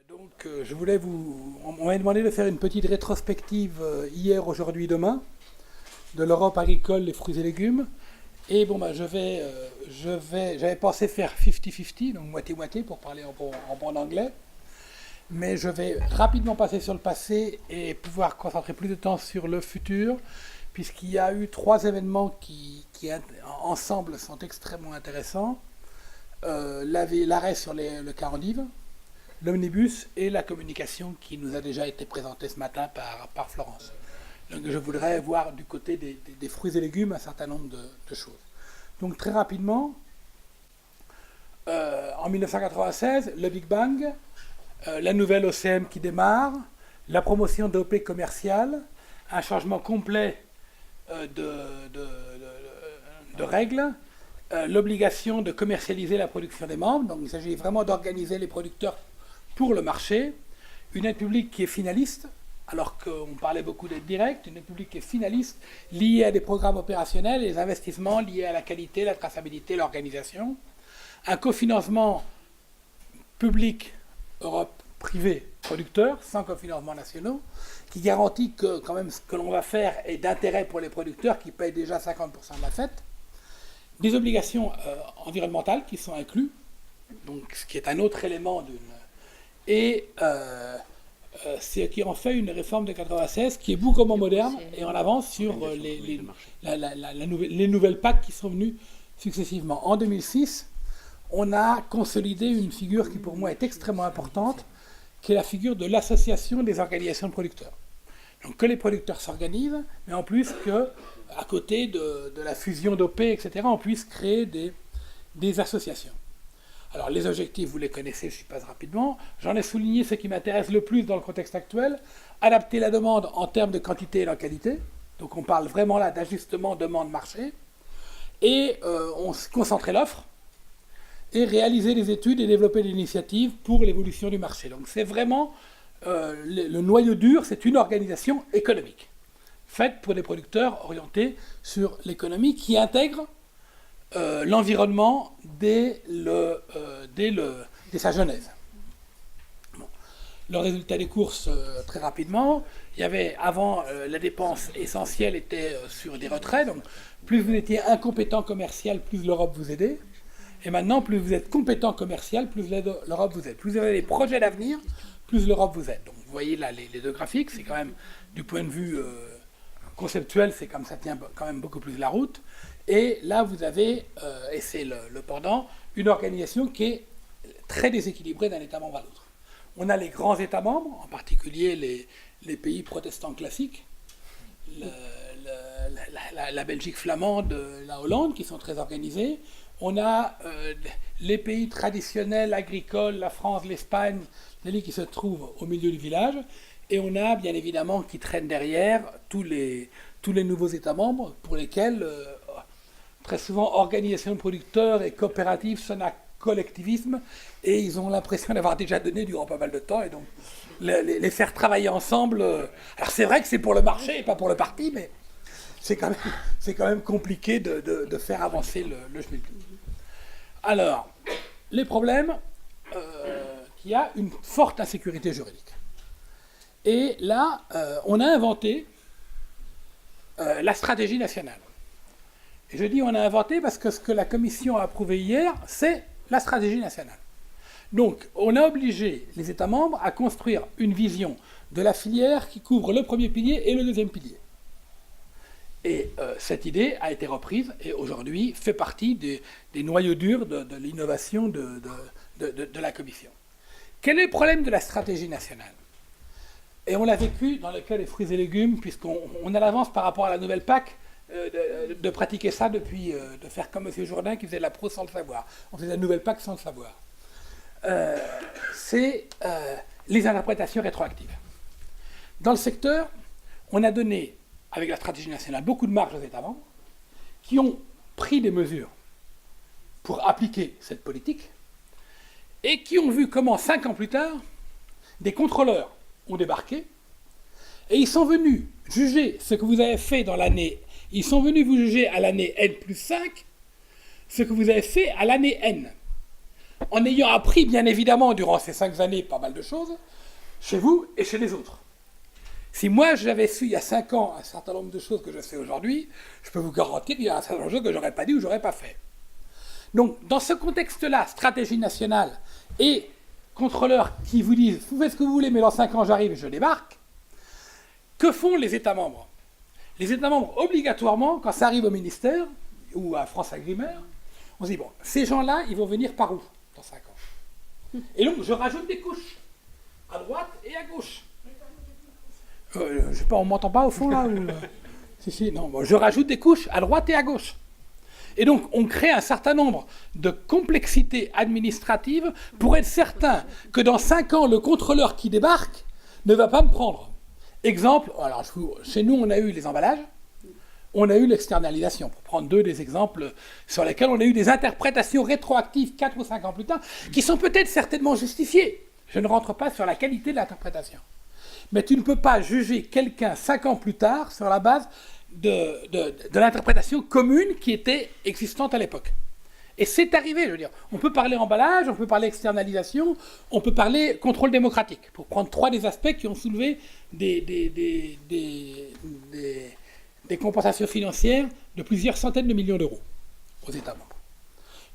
Je voulais vous... On m'a demandé de faire une petite rétrospective hier, aujourd'hui, demain, de l'Europe agricole, les fruits et légumes. Et bon, j'avais pensé faire 50-50, donc moitié-moitié pour parler en bon anglais. Mais je vais rapidement passer sur le passé et pouvoir concentrer plus de temps sur le futur, puisqu'il y a eu 3 événements qui ensemble sont extrêmement intéressants. L'arrêt sur le cas endive, l'omnibus et la communication qui nous a déjà été présentée ce matin par Florence. Donc je voudrais voir du côté des fruits et légumes un certain nombre de choses. Donc très rapidement, en 1996, le Big Bang, la nouvelle OCM qui démarre, la promotion d'OP commerciale, un changement complet de règles, l'obligation de commercialiser la production des membres. Donc il s'agit vraiment d'organiser les producteurs pour le marché, une aide publique qui est finaliste, alors qu'on parlait beaucoup d'aide directe, une aide publique qui est finaliste, liée à des programmes opérationnels, et des investissements liés à la qualité, la traçabilité, l'organisation, un cofinancement public Europe privé producteur, sans cofinancement nationaux, qui garantit que quand même ce que l'on va faire est d'intérêt pour les producteurs qui payent déjà 50% de la fête, des obligations environnementales qui sont incluses, donc ce qui est un autre élément d'une... Et c'est qui en fait une réforme de 96 qui est beaucoup moins moderne et en avance sur les nouvelles PAC qui sont venues successivement. En 2006, on a consolidé une figure qui pour moi est extrêmement importante, qui est la figure de l'association des organisations de producteurs. Donc que les producteurs s'organisent, mais en plus que, à côté de la fusion d'OP, etc., on puisse créer des associations. Alors les objectifs, vous les connaissez, je passe rapidement. J'en ai souligné ce qui m'intéresse le plus dans le contexte actuel. Adapter la demande en termes de quantité et de qualité. Donc on parle vraiment là d'ajustement demande-marché. Et on concentrer l'offre et réaliser des études et développer des initiatives pour l'évolution du marché. Donc c'est vraiment le noyau dur, c'est une organisation économique faite pour des producteurs orientés sur l'économie qui intègre l'environnement dès sa genèse. Bon. Le résultat des courses, très rapidement, il y avait avant, la dépense essentielle était sur des retraits, donc plus vous étiez incompétent commercial, plus l'Europe vous aidait, et maintenant, plus vous êtes compétent commercial, plus l'Europe vous aide. Plus vous avez des projets d'avenir, plus l'Europe vous aide. Donc vous voyez là les deux graphiques, c'est quand même, du point de vue conceptuel, c'est comme ça tient quand même beaucoup plus la route. Et là, vous avez, et c'est le pendant, une organisation qui est très déséquilibrée d'un État membre à l'autre. On a les grands États membres, en particulier les pays protestants classiques, la Belgique flamande, la Hollande, qui sont très organisés. On a les pays traditionnels agricoles, la France, l'Espagne, l'Italie qui se trouvent au milieu du village. Et on a, bien évidemment, qui traînent derrière tous les nouveaux États membres pour lesquels... très souvent, organisation de producteurs et coopératives sonnent à collectivisme et ils ont l'impression d'avoir déjà donné durant pas mal de temps et donc les faire travailler ensemble. Alors c'est vrai que c'est pour le marché et pas pour le parti, mais c'est quand même compliqué de faire avancer le schmilblick. Alors, les problèmes, qu'il y a une forte insécurité juridique. Et là, on a inventé la stratégie nationale. Et je dis on a inventé parce que ce que la Commission a approuvé hier, c'est la stratégie nationale. Donc, on a obligé les États membres à construire une vision de la filière qui couvre le premier pilier et le deuxième pilier. Et cette idée a été reprise et aujourd'hui fait partie des noyaux durs de l'innovation de la Commission. Quel est le problème de la stratégie nationale ? Et on l'a vécu dans le cas des fruits et légumes, puisqu'on a l'avance par rapport à la nouvelle PAC, de pratiquer ça depuis, de faire comme M. Jourdain qui faisait de la pro sans le savoir. On faisait la nouvelle PAC sans le savoir. C'est les interprétations rétroactives. Dans le secteur, on a donné, avec la stratégie nationale, beaucoup de marge aux États membres qui ont pris des mesures pour appliquer cette politique et qui ont vu comment, 5 ans plus tard, des contrôleurs ont débarqué et ils sont venus juger ce que vous avez fait dans l'année. Ils sont venus vous juger à l'année N plus 5 ce que vous avez fait à l'année N. en ayant appris, bien évidemment, durant ces 5 années, pas mal de choses, chez vous et chez les autres. Si moi, j'avais su, il y a 5 ans, un certain nombre de choses que je sais aujourd'hui, je peux vous garantir qu'il y a un certain nombre de choses que je n'aurais pas dit ou je n'aurais pas fait. Donc, dans ce contexte-là, stratégie nationale et contrôleurs qui vous disent « Vous faites ce que vous voulez, mais dans 5 ans, j'arrive et je débarque », que font les États membres? Les États membres, obligatoirement, quand ça arrive au ministère ou à France Agrimaire, on se dit « Bon, ces gens-là, ils vont venir par où dans 5 ans ?» Et donc, je rajoute des couches, à droite et à gauche. Je sais pas, on m'entend pas au fond, là Si, non, bon, je rajoute des couches à droite et à gauche. Et donc, on crée un certain nombre de complexités administratives pour être certain que dans 5 ans, le contrôleur qui débarque ne va pas me prendre. Exemple, alors chez nous, on a eu les emballages, on a eu l'externalisation, pour prendre 2 des exemples sur lesquels on a eu des interprétations rétroactives 4 ou 5 ans plus tard, qui sont peut-être certainement justifiées. Je ne rentre pas sur la qualité de l'interprétation. Mais tu ne peux pas juger quelqu'un 5 ans plus tard sur la base de l'interprétation commune qui était existante à l'époque. Et c'est arrivé, je veux dire. On peut parler emballage, on peut parler externalisation, on peut parler contrôle démocratique, pour prendre 3 des aspects qui ont soulevé des compensations financières de plusieurs centaines de millions d'euros aux États membres.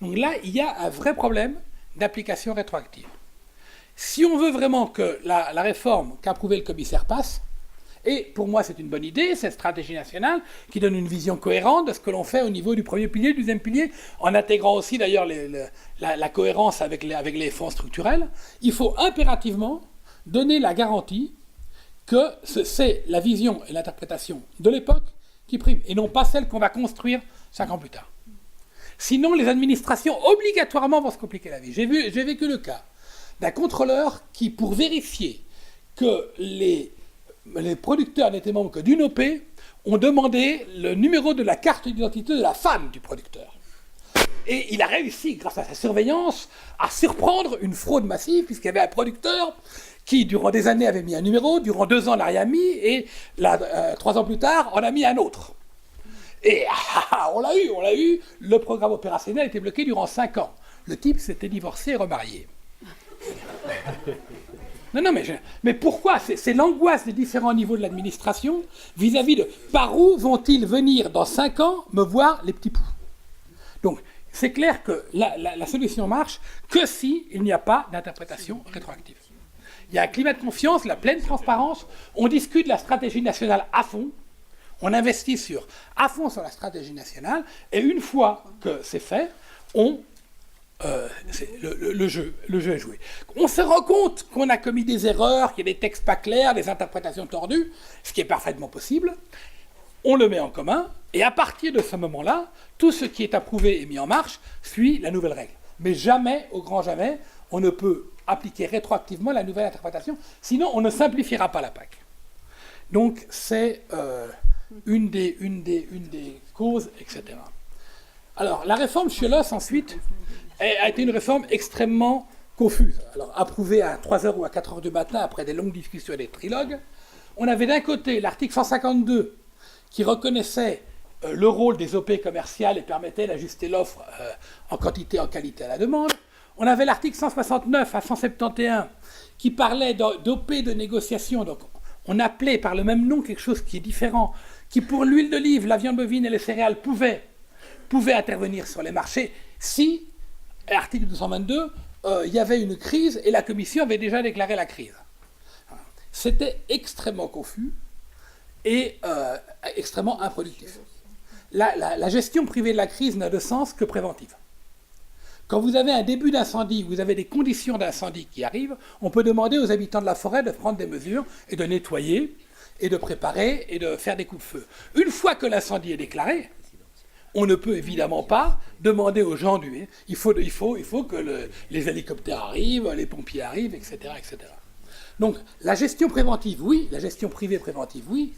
Donc là, il y a un vrai problème d'application rétroactive. Si on veut vraiment que la réforme qu'a approuvée le commissaire passe, et pour moi c'est une bonne idée, cette stratégie nationale qui donne une vision cohérente de ce que l'on fait au niveau du premier pilier, du deuxième pilier, en intégrant aussi d'ailleurs la cohérence avec les fonds structurels, il faut impérativement donner la garantie que c'est la vision et l'interprétation de l'époque qui prime, et non pas celle qu'on va construire 5 ans plus tard. Sinon, les administrations obligatoirement vont se compliquer la vie. J'ai vécu le cas d'un contrôleur qui, pour vérifier que les producteurs n'étaient membres que d'une OP, ont demandé le numéro de la carte d'identité de la femme du producteur. Et il a réussi, grâce à sa surveillance, à surprendre une fraude massive, puisqu'il y avait un producteur qui, durant des années, avait mis un numéro, durant 2 ans, n'a rien mis, et 3 ans plus tard, en a mis un autre. Et on l'a eu, le programme opérationnel était bloqué durant 5 ans. Le type s'était divorcé et remarié. Non, mais pourquoi? C'est l'angoisse des différents niveaux de l'administration vis-à-vis de par où vont-ils venir dans 5 ans me voir les petits poux. Donc, c'est clair que la solution marche que si il n'y a pas d'interprétation rétroactive. Il y a un climat de confiance, la pleine transparence, on discute la stratégie nationale à fond, on investit à fond sur la stratégie nationale, et une fois que c'est fait, le jeu est joué. On se rend compte qu'on a commis des erreurs, qu'il y a des textes pas clairs, des interprétations tordues, ce qui est parfaitement possible. On le met en commun, et à partir de ce moment-là, tout ce qui est approuvé et mis en marche suit la nouvelle règle. Mais jamais, au grand jamais, on ne peut appliquer rétroactivement la nouvelle interprétation, sinon on ne simplifiera pas la PAC. Donc c'est une des causes, etc. Alors, la réforme Ciolos, ensuite, a été une réforme extrêmement confuse. Alors, approuvée à 3h ou à 4h du matin, après des longues discussions et des trilogues, on avait d'un côté l'article 152 qui reconnaissait le rôle des OP commerciales et permettait d'ajuster l'offre en quantité et en qualité à la demande. On avait l'article 169 à 171 qui parlait d'OP de négociation, donc on appelait par le même nom quelque chose qui est différent, qui pour l'huile d'olive, la viande bovine et les céréales pouvait intervenir sur les marchés si, article 222, il y avait une crise et la Commission avait déjà déclaré la crise. C'était extrêmement confus et extrêmement improductif. La gestion privée de la crise n'a de sens que préventive. Quand vous avez un début d'incendie, vous avez des conditions d'incendie qui arrivent, on peut demander aux habitants de la forêt de prendre des mesures et de nettoyer, et de préparer, et de faire des coups-de-feu. Une fois que l'incendie est déclaré, on ne peut évidemment pas demander aux gens il faut que les hélicoptères arrivent, les pompiers arrivent, etc., etc. Donc, la gestion préventive, oui, la gestion privée préventive, oui,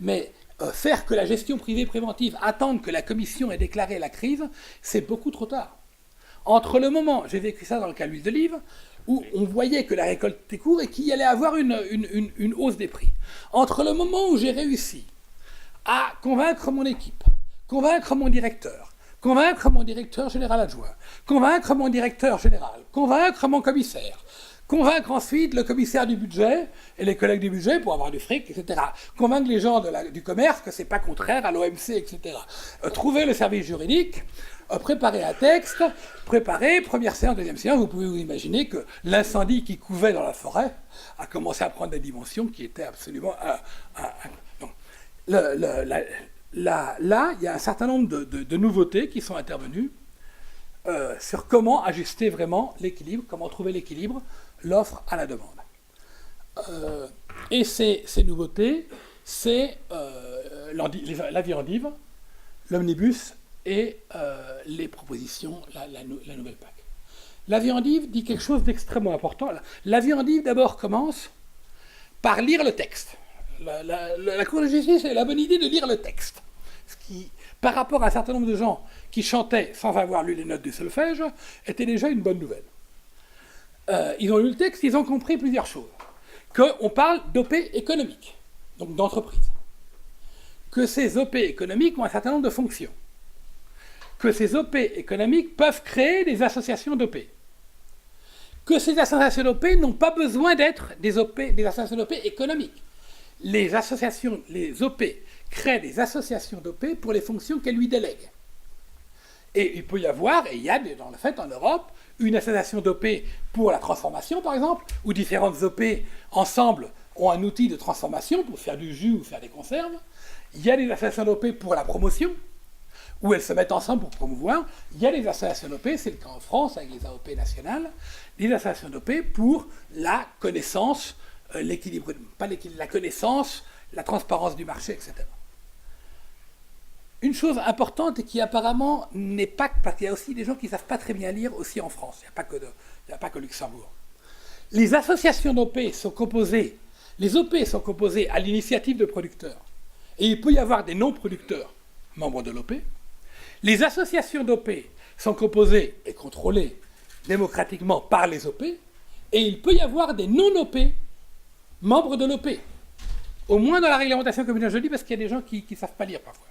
mais faire que la gestion privée préventive attende que la Commission ait déclaré la crise, c'est beaucoup trop tard. Entre le moment, j'ai vécu ça dans le cas de l'huile d'olive, où on voyait que la récolte était courte et qu'il y allait avoir une hausse des prix. Entre le moment où j'ai réussi à convaincre mon équipe, convaincre mon directeur, convaincre mon directeur général adjoint, convaincre mon directeur général, convaincre mon commissaire, convaincre ensuite le commissaire du budget et les collègues du budget pour avoir du fric, etc. Convaincre les gens du commerce que ce n'est pas contraire à l'OMC, etc. Trouver le service juridique, préparer un texte, préparer, première séance, deuxième séance, vous pouvez vous imaginer que l'incendie qui couvait dans la forêt a commencé à prendre des dimensions qui étaient absolument... Là, il y a un certain nombre de nouveautés qui sont intervenues sur comment ajuster vraiment l'équilibre, comment trouver l'équilibre, l'offre à la demande. Et ces nouveautés, c'est la vie endive, l'omnibus et les propositions, la nouvelle PAC. La vie endive dit quelque chose d'extrêmement important. La vie endive, d'abord, commence par lire le texte. La Cour de justice a la bonne idée de lire le texte. Ce qui, par rapport à un certain nombre de gens qui chantaient sans avoir lu les notes du solfège, était déjà une bonne nouvelle. Ils ont lu le texte, ils ont compris plusieurs choses. Qu'on parle d'OP économiques, donc d'entreprise. Que ces OP économiques ont un certain nombre de fonctions. Que ces OP économiques peuvent créer des associations d'OP. Que ces associations d'OP n'ont pas besoin d'être des associations d'OP économiques. Les OP créent des associations d'OP pour les fonctions qu'elles lui délèguent. Et il peut y avoir, et il y a dans le fait en Europe, une association d'OP pour la transformation, par exemple, où différentes OP ensemble ont un outil de transformation pour faire du jus ou faire des conserves. Il y a des associations d'OP pour la promotion, où elles se mettent ensemble pour promouvoir. Il y a des associations d'OP, c'est le cas en France avec les AOP nationales, des associations d'OP pour la connaissance, l'équilibre, pas l'équilibre, la connaissance, la transparence du marché, etc. Une chose importante et qui apparemment n'est pas... Parce qu'il y a aussi des gens qui ne savent pas très bien lire aussi en France, il n'y a pas que Luxembourg. Les associations d'OP sont composées, les OP sont composées à l'initiative de producteurs. Et il peut y avoir des non-producteurs membres de l'OP. Les associations d'OP sont composées et contrôlées démocratiquement par les OP. Et il peut y avoir des non-OP membres de l'OP. Au moins dans la réglementation communautaire, je dis, parce qu'il y a des gens qui ne savent pas lire parfois.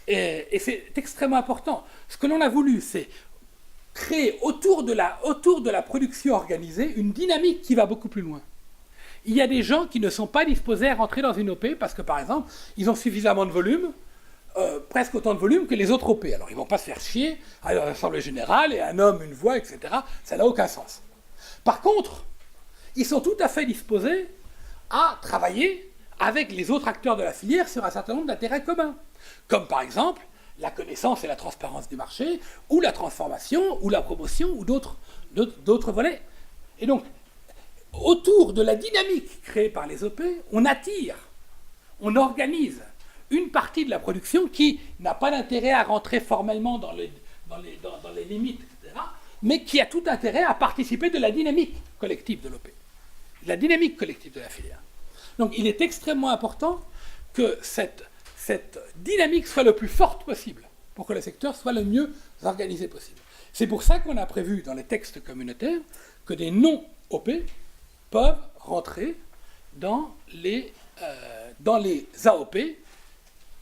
Et c'est extrêmement important. Ce que l'on a voulu, c'est créer autour de la production organisée une dynamique qui va beaucoup plus loin. Il y a des gens qui ne sont pas disposés à rentrer dans une OP parce que, par exemple, ils ont suffisamment de volume, presque autant de volume que les autres OP. Alors, ils ne vont pas se faire chier à l'Assemblée générale et un homme, une voix, etc. Ça n'a aucun sens. Par contre, ils sont tout à fait disposés à travailler avec les autres acteurs de la filière sur un certain nombre d'intérêts communs, comme par exemple la connaissance et la transparence du marché, ou la transformation, ou la promotion, ou d'autres volets. Et donc, autour de la dynamique créée par les OP, on attire, on organise une partie de la production qui n'a pas d'intérêt à rentrer formellement dans les limites, etc., mais qui a tout intérêt à participer de la dynamique collective de l'OP, la dynamique collective de la filière. Donc il est extrêmement important que cette dynamique soit le plus forte possible pour que le secteur soit le mieux organisé possible. C'est pour ça qu'on a prévu dans les textes communautaires que des non-OP peuvent rentrer dans les AOP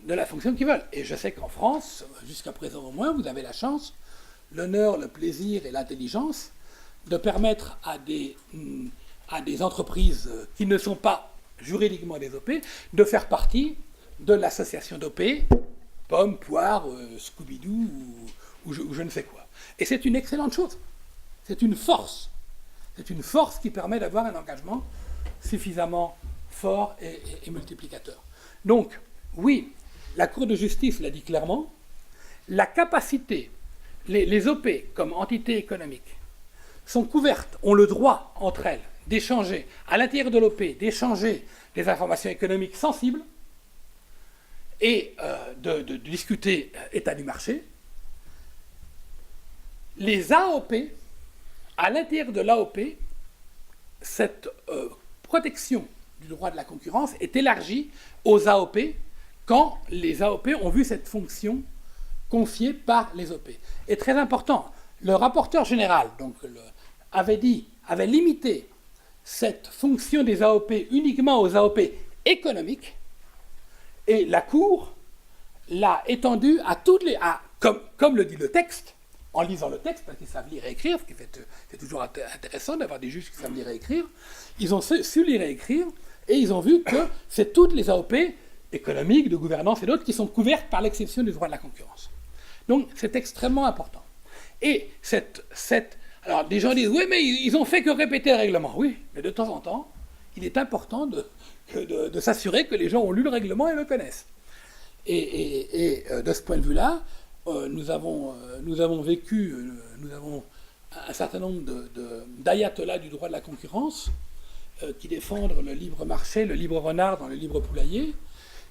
de la fonction qu'ils veulent. Et je sais qu'en France, jusqu'à présent au moins, vous avez la chance, l'honneur, le plaisir et l'intelligence de permettre à des entreprises qui ne sont pas juridiquement des OP de faire partie de l'association d'OP, pomme, poire, Scooby-Doo ou je ne sais quoi. Et c'est une excellente chose. C'est une force. C'est une force qui permet d'avoir un engagement suffisamment fort et multiplicateur. Donc, oui, la Cour de justice l'a dit clairement, la capacité, les OP comme entités économiques sont couvertes, ont le droit entre elles d'échanger, à l'intérieur de l'OP, d'échanger des informations économiques sensibles et de discuter état du marché. Les AOP, à l'intérieur de l'AOP, cette protection du droit de la concurrence est élargie aux AOP quand les AOP ont vu cette fonction confiée par les OP. Et très important, le rapporteur général donc, avait limité cette fonction des AOP uniquement aux AOP économiques, et la Cour l'a étendue à comme le dit le texte, en lisant le texte, parce qu'ils savent lire et écrire, ce qui c'est toujours intéressant d'avoir des juges qui savent lire et écrire, ils ont su lire et écrire, et ils ont vu que c'est toutes les AOP, économiques, de gouvernance et d'autres, qui sont couvertes par l'exception du droit de la concurrence. Donc c'est extrêmement important. Et alors des gens disent, oui, mais ils ont fait que répéter le règlement. Oui, mais de temps en temps, il est important de s'assurer que les gens ont lu le règlement et le connaissent. Et de ce point de vue-là, nous avons un certain nombre d'ayatollahs du droit de la concurrence qui défendent le libre marché, le libre renard dans le libre poulailler,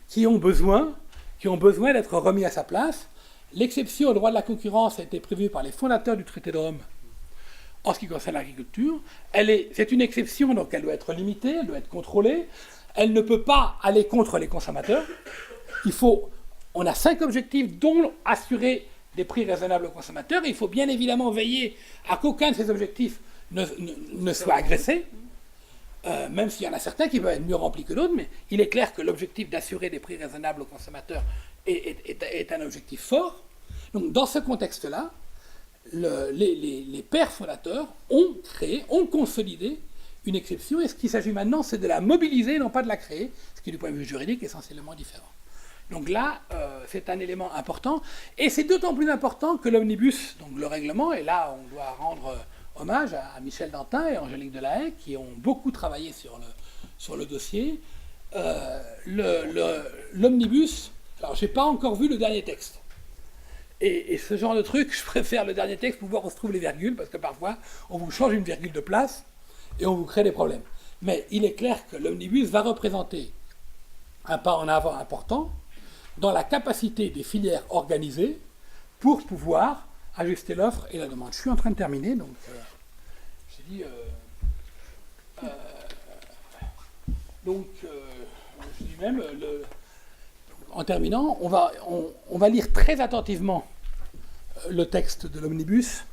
qui ont besoin d'être remis à sa place. L'exception au droit de la concurrence a été prévue par les fondateurs du traité de Rome en ce qui concerne l'agriculture. C'est une exception, donc elle doit être limitée, elle doit être contrôlée. Elle ne peut pas aller contre les consommateurs. On a 5 objectifs, dont assurer des prix raisonnables aux consommateurs. Il faut bien évidemment veiller à qu'aucun de ces objectifs ne soit agressé, même s'il y en a certains qui peuvent être mieux remplis que d'autres, mais il est clair que l'objectif d'assurer des prix raisonnables aux consommateurs est un objectif fort. Donc dans ce contexte-là, les pères fondateurs ont consolidé une exception, et ce qu'il s'agit maintenant, c'est de la mobiliser, non pas de la créer, ce qui du point de vue juridique est essentiellement différent. Donc là, c'est un élément important, et c'est d'autant plus important que l'omnibus, donc le règlement, et là on doit rendre hommage à Michel Dantin et Angélique Delahaye, qui ont beaucoup travaillé sur le dossier. L'omnibus, alors j'ai pas encore vu le dernier texte, et ce genre de truc, je préfère le dernier texte pour voir où se trouvent les virgules, parce que parfois on vous change une virgule de place, et on vous crée des problèmes. Mais il est clair que l'omnibus va représenter un pas en avant important dans la capacité des filières organisées pour pouvoir ajuster l'offre et la demande. Je suis en train de terminer, donc j'ai dit... je dis même, en terminant, on va lire très attentivement le texte de l'omnibus.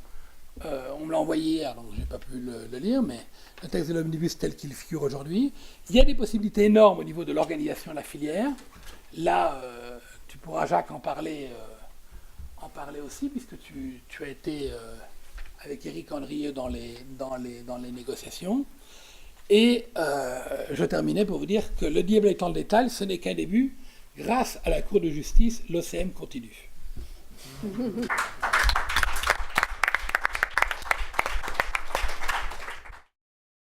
On me l'a envoyé hier, donc je n'ai pas pu le lire, mais le texte de l'omnibus tel qu'il figure aujourd'hui. Il y a des possibilités énormes au niveau de l'organisation de la filière. Là, tu pourras, Jacques, en parler aussi, puisque tu as été avec Éric Andrieux dans les négociations. Et je terminais pour vous dire que le diable étant le détail, ce n'est qu'un début. Grâce à la Cour de justice, l'OCM continue.